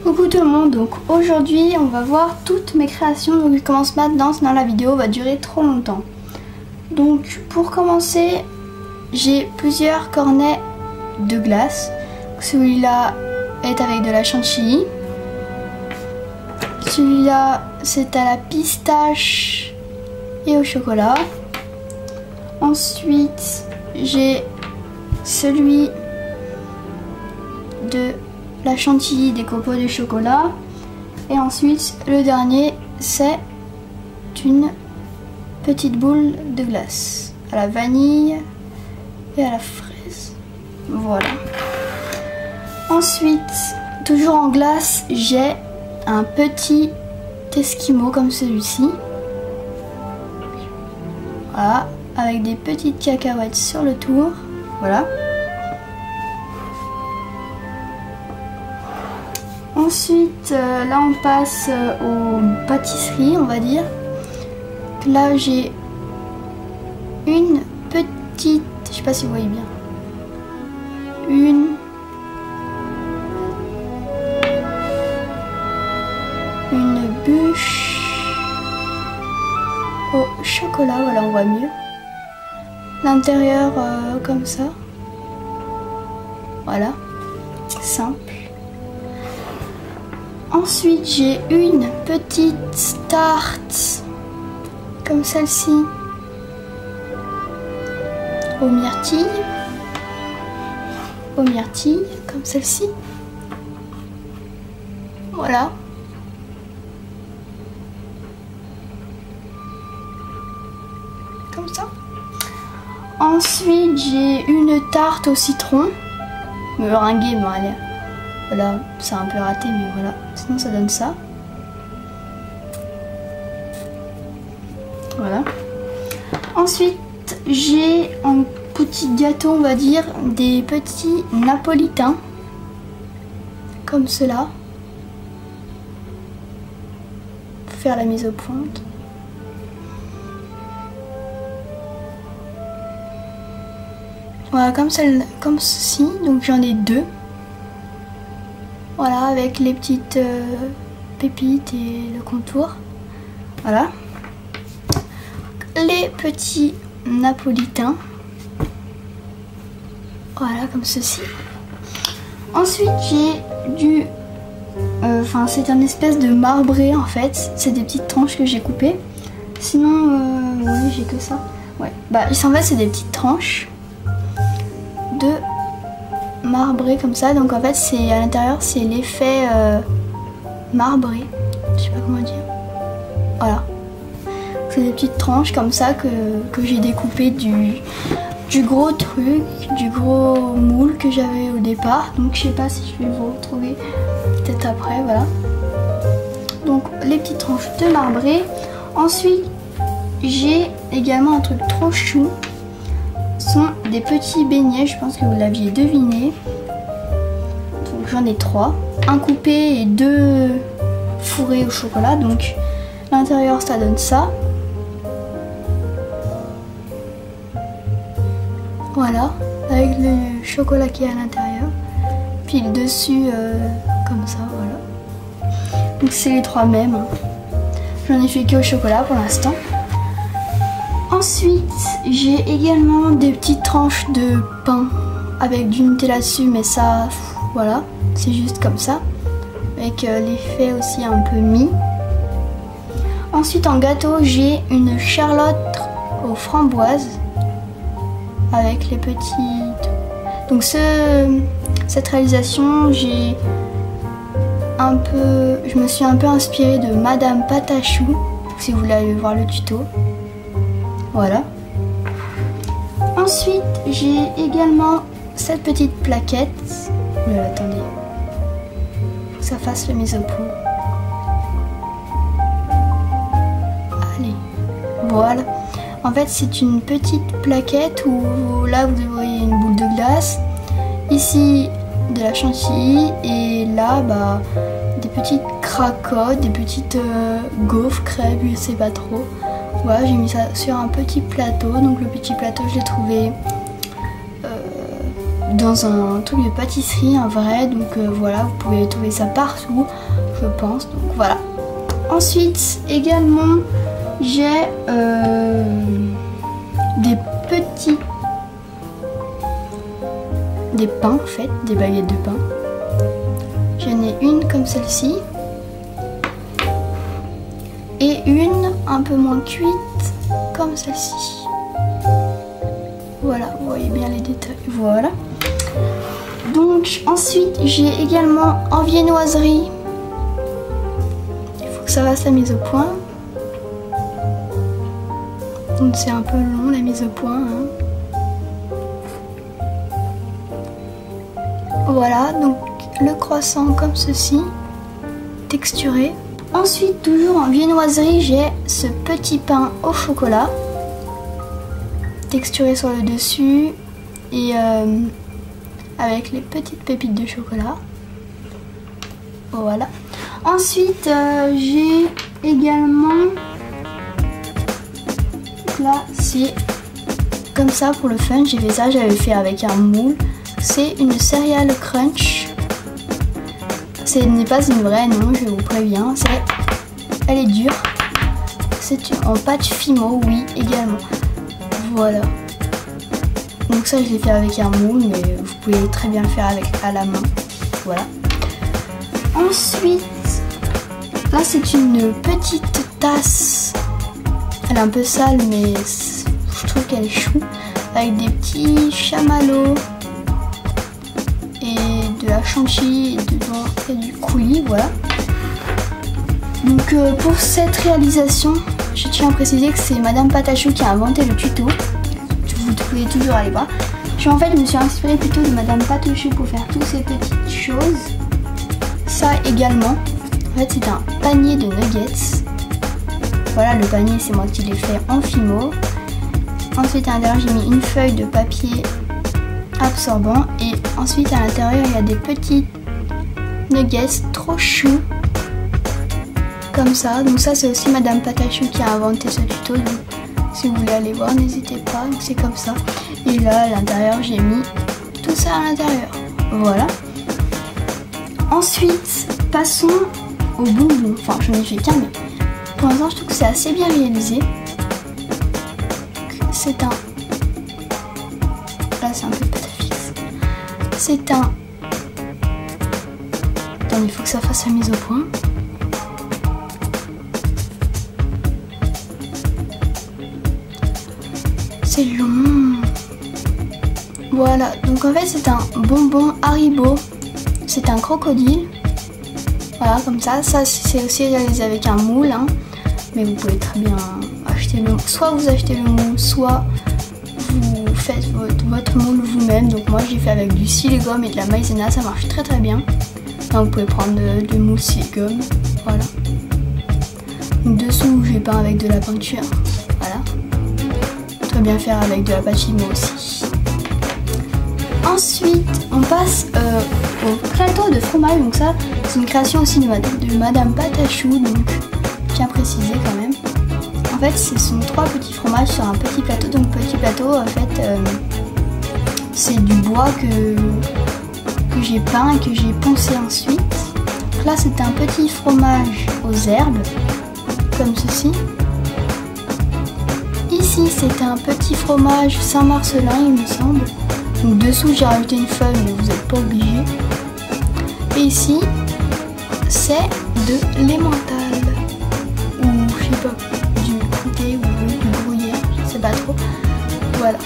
Coucou tout le monde, donc aujourd'hui on va voir toutes mes créations, donc je commence maintenant sinon la vidéo va durer trop longtemps. Donc pour commencer, j'ai plusieurs cornets de glace. Celui-là est avec de la chantilly. Celui-là c'est à la pistache et au chocolat. Ensuite j'ai celui de la chantilly, des copeaux de chocolat. Et ensuite le dernier c'est une petite boule de glace à la vanille et à la fraise. Voilà. Ensuite, toujours en glace, j'ai un petit esquimau comme celui-ci. Voilà, avec des petites cacahuètes sur le tour. Voilà. Ensuite, là on passe aux pâtisseries, on va dire. Là j'ai une petite, je sais pas si vous voyez bien, une bûche au chocolat, voilà on voit mieux. L'intérieur comme ça, voilà, simple. Ensuite j'ai une petite tarte comme celle-ci aux myrtilles comme celle-ci, voilà. Comme ça. Ensuite j'ai une tarte au citron meringuée, bon allez, voilà, c'est un peu raté mais voilà, sinon ça donne ça. Voilà. Ensuite j'ai un petit gâteau, on va dire, des petits napolitains comme cela pour faire la mise au point. Voilà, comme ceci, donc j'en ai deux. Voilà, avec les petites pépites et le contour. Voilà. Les petits napolitains. Voilà, comme ceci. Ensuite, j'ai du... c'est un espèce de marbré en fait. C'est des petites tranches que j'ai coupées. Sinon, oui, j'ai que ça. Ouais, bah, en fait, c'est des petites tranches de marbré comme ça. Donc en fait, c'est à l'intérieur, c'est l'effet marbré. Je sais pas comment dire. Voilà. C'est des petites tranches comme ça que j'ai découpé du gros truc, du gros moule que j'avais au départ. Donc je sais pas si je vais vous retrouver peut-être après, voilà. Donc les petites tranches de marbré. Ensuite j'ai également un truc trop chou. Ce sont des petits beignets, je pense que vous l'aviez deviné. Donc j'en ai 3. Un coupé et 2 fourrés au chocolat. Donc l'intérieur ça donne ça. Voilà, avec le chocolat qui est à l'intérieur. Puis le dessus comme ça, voilà. Donc c'est les 3 mêmes. Hein. J'en ai fait que au chocolat pour l'instant. Ensuite, j'ai également des petites tranches de pain avec du Nutella dessus, mais ça, voilà, c'est juste comme ça. Avec l'effet aussi un peu mis. Ensuite, en gâteau, j'ai une charlotte aux framboises. Avec les petits... Donc cette réalisation, je me suis un peu inspirée de Madame Patachou, si vous voulez aller voir le tuto. Voilà. Ensuite, j'ai également cette petite plaquette. Mais attendez, faut que ça fasse la mise au point. Allez, voilà. En fait, c'est une petite plaquette où là vous aurez une boule de glace, ici de la chantilly et là bah, des petites cracottes, des petites gaufres, crêpes, je sais pas trop. Voilà, j'ai mis ça sur un petit plateau. Donc le petit plateau, je l'ai trouvé dans un truc de pâtisserie, un vrai, donc voilà, vous pouvez trouver ça partout, je pense, donc voilà. Ensuite, également, j'ai des pains en fait, des baguettes de pain. J'en ai une comme celle-ci et une un peu moins cuite comme celle-ci. Voilà, vous voyez bien les détails, voilà. Donc ensuite j'ai également en viennoiserie, il faut que ça fasse la mise au point. Donc c'est un peu long la mise au point, hein. Voilà, donc le croissant comme ceci, texturé. Ensuite, toujours en viennoiserie, j'ai ce petit pain au chocolat, texturé sur le dessus et avec les petites pépites de chocolat. Voilà. Ensuite, j'ai également, là c'est comme ça pour le fun, j'ai fait ça, j'avais fait avec un moule. C'est une céréale crunch. Ce n'est pas une vraie, non, je vous préviens. Elle est dure. C'est en pâte Fimo, oui, également. Voilà. Donc ça, je l'ai fait avec un moule, mais vous pouvez très bien le faire à la main. Voilà. Ensuite, là, c'est une petite tasse. Elle est un peu sale, mais je trouve qu'elle est chou. Avec des petits chamallows. De la chantilly et dedans et du coulis, voilà. Donc pour cette réalisation, je tiens à préciser que c'est Madame Patachou qui a inventé le tuto. Vous pouvez toujours aller voir. Je me suis inspirée plutôt de Madame Patachou pour faire toutes ces petites choses. Ça également, en fait c'est un panier de nuggets. Voilà, le panier c'est moi qui l'ai fait en Fimo. Ensuite à l'intérieur j'ai mis une feuille de papier absorbant et ensuite à l'intérieur il y a des petits nuggets trop choux comme ça. Donc ça c'est aussi Madame Patachou qui a inventé ce tuto, donc si vous voulez aller voir n'hésitez pas. Donc c'est comme ça et là à l'intérieur j'ai mis tout ça à l'intérieur, voilà. Ensuite passons aux bonbons. Enfin j'en ai fait qu'un, mais pour l'instant je trouve que c'est assez bien réalisé. C'est un, là c'est un peu patafix. C'est un, attends, il faut que ça fasse la mise au point. C'est long. Voilà, donc en fait c'est un bonbon Haribo. C'est un crocodile. Voilà, comme ça. Ça c'est aussi réalisé avec un moule, hein. Mais vous pouvez très bien acheter le moule. Soit vous achetez le moule, soit vous faites votre moule vous-même. Donc moi j'ai fait avec du silicone et de la maïzena, ça marche très très bien. Donc vous pouvez prendre du moule silicone, voilà. Donc dessous j'ai peint avec de la peinture, voilà. Très bien faire avec de la pâte Fimo aussi. Ensuite on passe au plateau de fromage. Donc ça c'est une création aussi de Madame Patachou, donc bien précisé quand même. En fait ce sont 3 petits fromages sur un petit plateau. Donc petit plateau en fait c'est du bois que j'ai peint et que j'ai poncé ensuite. Donc là c'est un petit fromage aux herbes comme ceci. Ici c'est un petit fromage Saint-Marcelin il me semble. Donc dessous j'ai rajouté une feuille mais vous n'êtes pas obligé. Et ici c'est de l'emmental ou je sais pas, du croûté ou du gruyère, je sais pas trop. Voilà,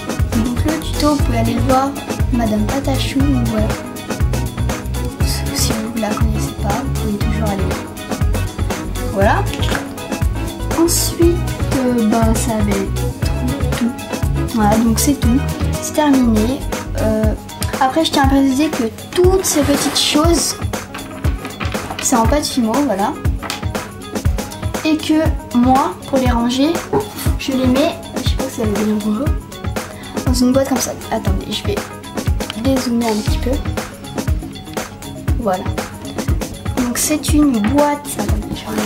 donc le tuto vous pouvez aller le voir, Madame Patachou, voilà. Si vous la connaissez pas, vous pouvez toujours aller voir. Voilà. Ensuite ça va être tout. Voilà, donc c'est tout, c'est terminé. Après je tiens à préciser que toutes ces petites choses c'est en pâte Fimo, voilà. Et que moi, pour les ranger, je les mets, je sais pas si elle est bien gros, dans une boîte comme ça. Attendez, je vais dézoomer un petit peu. Voilà. Donc c'est une boîte. Attendez, je vais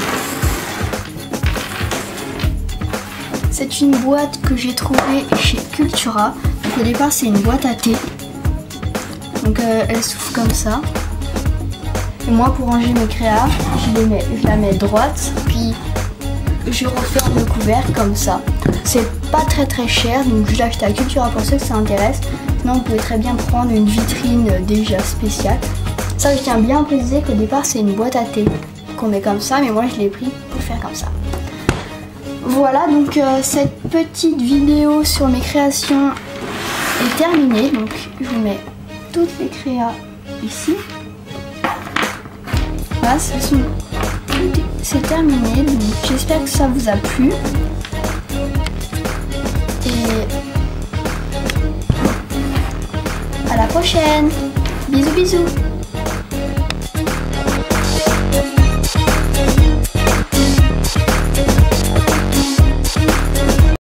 c'est une boîte que j'ai trouvée chez Cultura. Donc au départ c'est une boîte à thé. Donc elle s'ouvre comme ça. Et moi pour ranger mes créas, je la mets droite, puis je referme le couvercle comme ça. C'est pas très cher, donc je l'ai acheté à Cultura pour ceux que ça intéresse. Sinon vous pouvez très bien prendre une vitrine déjà spéciale. Ça je tiens bien à préciser qu'au départ c'est une boîte à thé qu'on met comme ça, mais moi je l'ai pris pour faire comme ça. Voilà, donc cette petite vidéo sur mes créations est terminée. Donc je vous mets toutes les créas ici. Voilà, c'est terminé. Donc j'espère que ça vous a plu. Et à la prochaine. Bisous bisous.